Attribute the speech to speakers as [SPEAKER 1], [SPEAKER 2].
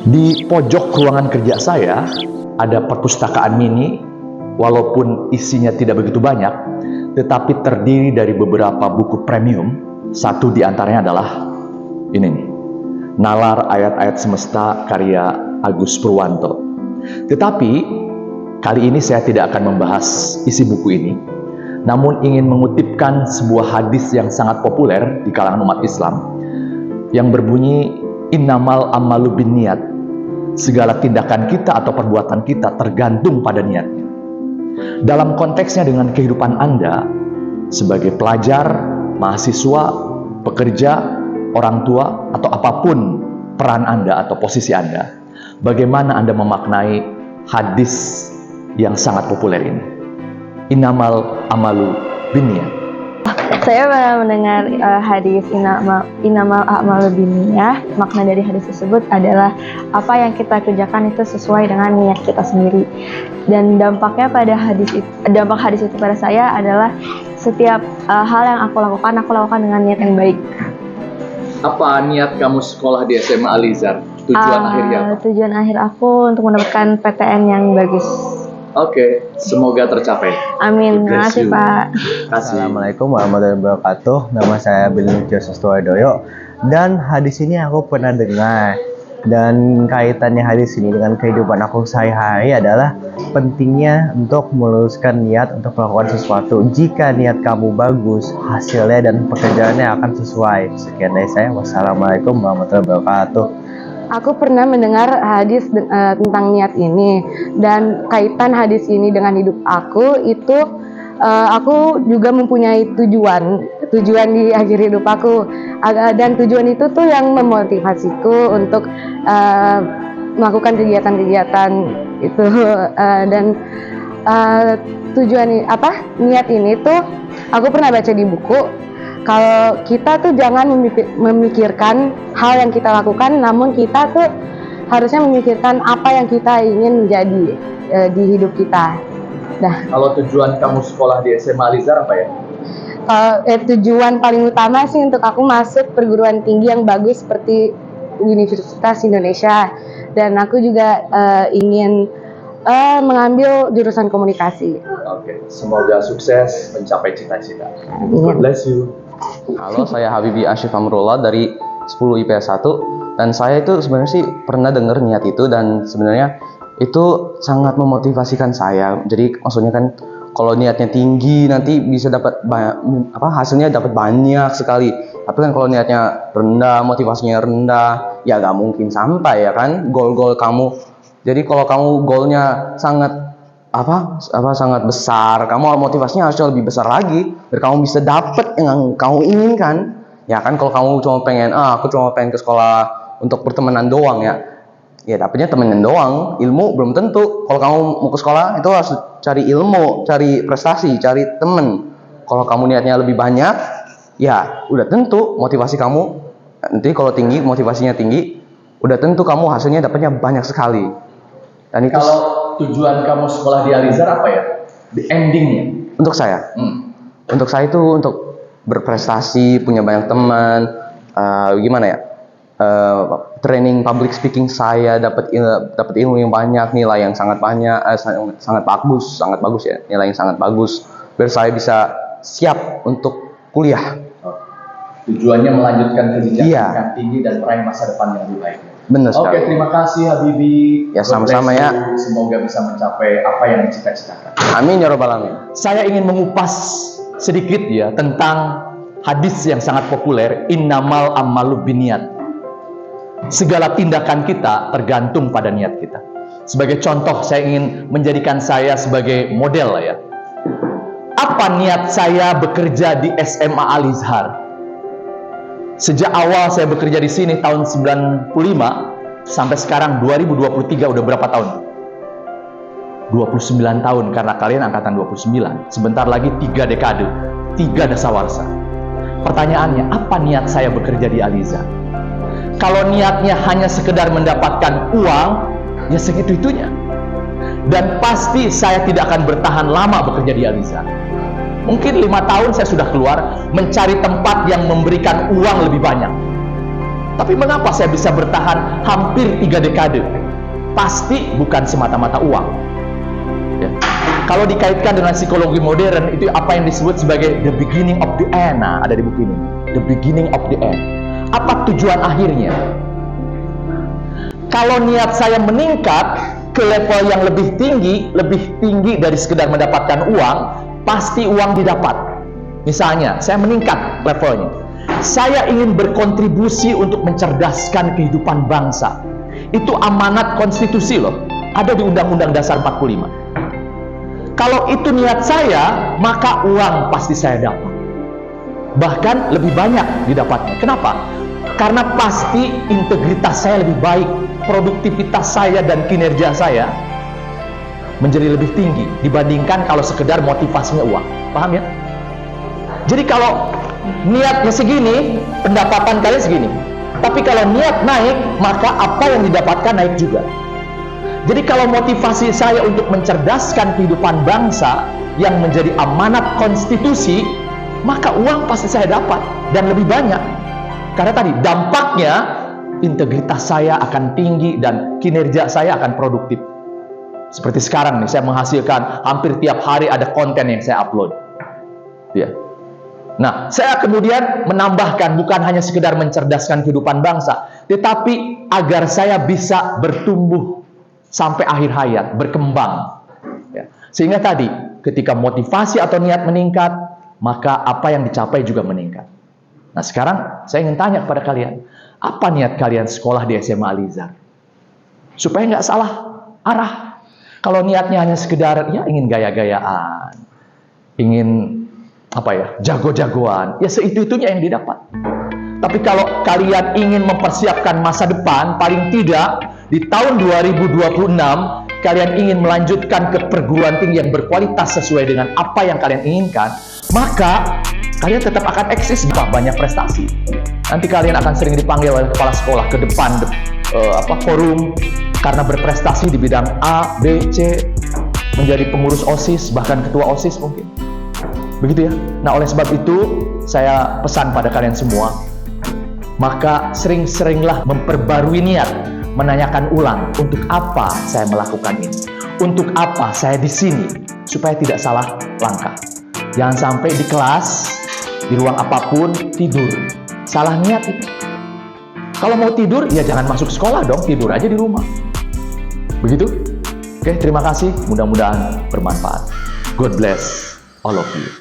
[SPEAKER 1] Di pojok ruangan kerja saya ada perpustakaan mini, walaupun isinya tidak begitu banyak, tetapi terdiri dari beberapa buku premium. Satu di antaranya adalah ini nih, Nalar Ayat-Ayat Semesta karya Agus Purwanto. Tetapi kali ini saya tidak akan membahas isi buku ini, namun ingin mengutipkan sebuah hadis yang sangat populer di kalangan umat Islam yang berbunyi innamal amalu binniyat. Segala tindakan kita atau perbuatan kita tergantung pada niatnya. Dalam konteksnya dengan kehidupan Anda sebagai pelajar, mahasiswa, pekerja, orang tua, atau apapun peran Anda atau posisi Anda, bagaimana Anda memaknai hadis yang sangat populer ini? Innamal amalu binniyat.
[SPEAKER 2] Saya pernah mendengar hadis innamal a'malu binniyah. Makna dari hadis tersebut adalah apa yang kita kerjakan itu sesuai dengan niat kita sendiri. Dan dampak hadis itu pada saya adalah setiap hal yang aku lakukan dengan niat yang baik.
[SPEAKER 1] Apa niat kamu sekolah di SMA Al-Izhar? Tujuan akhirnya apa?
[SPEAKER 2] Tujuan akhir aku untuk mendapatkan PTN yang bagus.
[SPEAKER 1] Oke, semoga tercapai.
[SPEAKER 2] Amin. Terima kasih, Pak.
[SPEAKER 3] Assalamualaikum warahmatullahi wabarakatuh. Nama saya Billy Josustowardoyo. Dan hadis ini aku pernah dengar. Dan kaitannya hadis ini dengan kehidupan aku sehari-hari adalah pentingnya untuk meluruskan niat untuk melakukan sesuatu. Jika niat kamu bagus, hasilnya dan pekerjaannya akan sesuai. Sekian dari saya. Wassalamualaikum warahmatullahi wabarakatuh.
[SPEAKER 2] Aku pernah mendengar hadis tentang niat ini, dan kaitan hadis ini dengan hidup aku itu aku juga mempunyai tujuan di akhir hidup aku, dan tujuan itu tuh yang memotivasiku untuk melakukan kegiatan-kegiatan itu, dan niat ini tuh aku pernah baca di buku. Kalau kita tuh jangan memikirkan hal yang kita lakukan, namun kita tuh harusnya memikirkan apa yang kita ingin menjadi di hidup kita.
[SPEAKER 1] Kalau tujuan kamu sekolah di SMA Al-Izhar apa ya?
[SPEAKER 2] Tujuan paling utama sih untuk aku masuk perguruan tinggi yang bagus seperti Universitas Indonesia, dan aku juga ingin mengambil jurusan komunikasi.
[SPEAKER 1] Oke, semoga sukses mencapai cita-cita. God bless you.
[SPEAKER 4] Halo, saya Habibi Ashif Amrullah dari 10 IPS 1, dan saya itu sebenarnya sih pernah dengar niat itu, dan sebenarnya itu sangat memotivasikan saya. Jadi maksudnya kan kalau niatnya tinggi nanti bisa dapat hasilnya dapat banyak sekali. Tapi kan kalau niatnya rendah, motivasinya rendah, ya gak mungkin sampai ya kan goal-goal kamu. Jadi kalau kamu goalnya sangat sangat besar, kamu motivasinya harusnya lebih besar lagi biar kamu bisa dapat yang kamu inginkan. Ya kan kalau kamu cuma pengen aku cuma pengen ke sekolah untuk pertemanan doang, ya dapetnya temenan doang, ilmu belum tentu. Kalau kamu mau ke sekolah itu harus cari ilmu, cari prestasi, cari temen. Kalau kamu niatnya lebih banyak, ya udah tentu motivasi kamu nanti kalau tinggi, motivasinya tinggi, udah tentu kamu hasilnya dapatnya banyak sekali. Dan itu
[SPEAKER 1] kalau tujuan kamu sekolah di Al-Izhar apa ya? Di endingnya?
[SPEAKER 4] Untuk saya, untuk saya itu untuk berprestasi, punya banyak teman, training public speaking saya, dapat ilmu yang banyak, nilai yang sangat banyak, sangat bagus ya, nilai yang sangat bagus, biar saya bisa siap untuk kuliah.
[SPEAKER 1] Tujuannya melanjutkan pendidikan tinggi dan meraih masa depan yang lebih baik.
[SPEAKER 4] Benar sekali.
[SPEAKER 1] Oke, terima kasih Habibi.
[SPEAKER 4] Ya, sama-sama ya.
[SPEAKER 1] Semoga bisa mencapai apa yang dicita-citakan.
[SPEAKER 4] Amin ya robbal alamin.
[SPEAKER 1] Saya ingin mengupas sedikit ya tentang hadis yang sangat populer, innamal amalu binniyat. Segala tindakan kita tergantung pada niat kita. Sebagai contoh, saya ingin menjadikan saya sebagai model ya. Apa niat saya bekerja di SMA Al-Izhar? Sejak awal saya bekerja di sini tahun 95 sampai sekarang 2023, udah berapa tahun? 29 tahun, karena kalian angkatan 29. Sebentar lagi 3 dekade, 3 dasawarsa. Pertanyaannya, apa niat saya bekerja di Al-Izhar? Kalau niatnya hanya sekedar mendapatkan uang, ya segitu-itunya. Dan pasti saya tidak akan bertahan lama bekerja di Al-Izhar. Mungkin 5 tahun saya sudah keluar mencari tempat yang memberikan uang lebih banyak. Tapi mengapa saya bisa bertahan hampir 3 dekade? Pasti bukan semata-mata uang. Ya. Kalau dikaitkan dengan psikologi modern, itu apa yang disebut sebagai the beginning of the end. Nah, ada di buku ini. The beginning of the end. Apa tujuan akhirnya? Kalau niat saya meningkat ke level yang lebih tinggi dari sekedar mendapatkan uang, pasti uang didapat. Misalnya, saya meningkat levelnya. Saya ingin berkontribusi untuk mencerdaskan kehidupan bangsa. Itu amanat konstitusi loh. Ada di Undang-Undang Dasar 45. Kalau itu niat saya, maka uang pasti saya dapat. Bahkan lebih banyak didapatnya. Kenapa? Karena pasti integritas saya lebih baik, produktivitas saya dan kinerja saya menjadi lebih tinggi dibandingkan kalau sekedar motivasinya uang. Paham ya? Jadi kalau niatnya segini, pendapatan kalian segini. Tapi kalau niat naik, maka apa yang didapatkan naik juga. Jadi kalau motivasi saya untuk mencerdaskan kehidupan bangsa yang menjadi amanat konstitusi, maka uang pasti saya dapat dan lebih banyak. Karena tadi dampaknya integritas saya akan tinggi dan kinerja saya akan produktif. Seperti sekarang nih, saya menghasilkan hampir tiap hari ada konten yang saya upload. Ya. Nah, saya kemudian menambahkan bukan hanya sekedar mencerdaskan kehidupan bangsa, tetapi agar saya bisa bertumbuh sampai akhir hayat, berkembang. Ya. Sehingga tadi, ketika motivasi atau niat meningkat, maka apa yang dicapai juga meningkat. Nah, sekarang saya ingin tanya kepada kalian, apa niat kalian sekolah di SMA Alizar? Supaya nggak salah arah. Kalau niatnya hanya sekedar ya ingin gaya-gayaan, ingin jago-jagoan, ya seitu-itunya yang didapat. Tapi kalau kalian ingin mempersiapkan masa depan, paling tidak di tahun 2026 kalian ingin melanjutkan ke perguruan tinggi yang berkualitas sesuai dengan apa yang kalian inginkan, maka kalian tetap akan eksis, banyak prestasi. Nanti kalian akan sering dipanggil oleh kepala sekolah ke depan forum karena berprestasi di bidang A, B, C, menjadi pengurus OSIS, bahkan ketua OSIS mungkin. Begitu ya. Nah, oleh sebab itu saya pesan pada kalian semua, maka sering-seringlah memperbarui niat, menanyakan ulang untuk apa saya melakukan ini, untuk apa saya di sini, supaya tidak salah langkah. Jangan sampai di kelas, di ruang apapun, tidur. Salah niat itu. Kalau mau tidur, ya jangan masuk sekolah dong, tidur aja di rumah. Begitu? Oke, terima kasih. Mudah-mudahan bermanfaat. God bless all of you.